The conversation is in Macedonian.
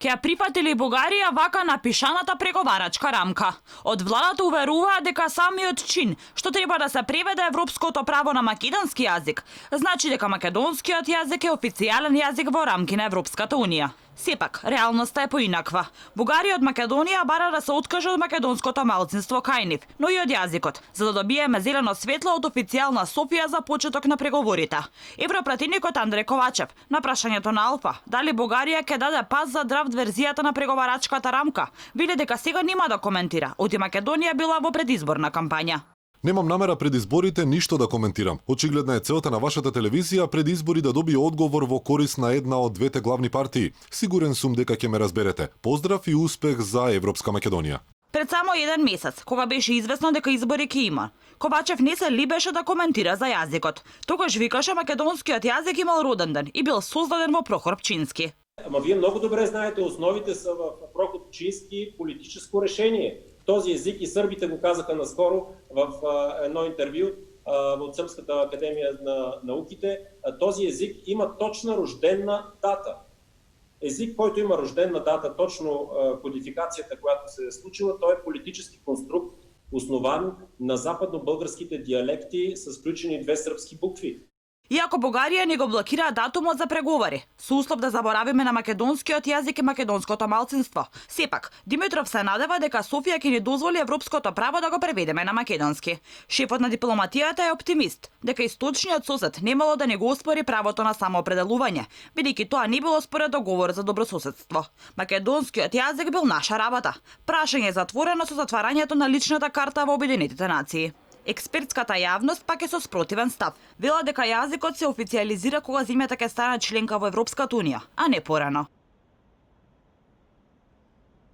Ќе ја прифати ли Бугарија вака напишаната преговарачка рамка? Од владата уверуваат дека самиот чин, што треба да се преведе европското право на македонски јазик, значи дека македонскиот јазик е официјален јазик во рамки на Европската унија. Сепак, реалноста е поинаква. Бугарија од Македонија бара да се откаже од македонското малцинство кај нив, но и од јазикот, за да добиеме зелено светло од официјална Софија за почеток на преговорите. Европратеникот Андреј Ковачев на прашањето на Алфа дали Бугарија ќе даде пас за драфт верзијата на преговарачката рамка, вели дека сега нема да коментира, оти Македонија била во предизборна кампања. Немам намера пред изборите ништо да коментирам. Очигледна е целта на вашата телевизија пред избори да добие одговор во корис на една од двете главни партии. Сигурен сум дека ќе ме разберете. Поздрав и успех за Европска Македонија. Пред само еден месец, кога беше известно дека избори ќе има, Ковачев не се либеше да коментира за јазикот. Тогаш викаше македонскиот јазик имал роден ден и бил создаден во Прохор Пчински. Ама вие много добре знаете, основите са в Прохор Пчински политическо решение. Този език и сърбите го казаха наскоро в едно интервю от Сръбската академия на науките. Този език има точна рождена дата. Език, който има рождена дата, точно кодификацията, която се е случила, той е политически конструкт, основан на западно-българските диалекти с включени две сръбски букви. Иако Бугарија не го блокира датумот за преговори, со услов да заборавиме на македонскиот јазик и македонското малцинство. Сепак, Димитров се надева дека Софија ќе ни дозволи европското право да го преведеме на македонски. Шефот на дипломатијата е оптимист дека источниот сосед немало да не го оспори правото на самоопределување, бидејќи тоа не било според договор за добрососедство. Македонскиот јазик бил наша работа. Прашање е затворено со затварањето на личната карта во Обединетите нации. Експертската јавност пак е со спротивен став. Вела дека јазикот се официализира кога земјата ќе стане членка во Европската унија, а не порано.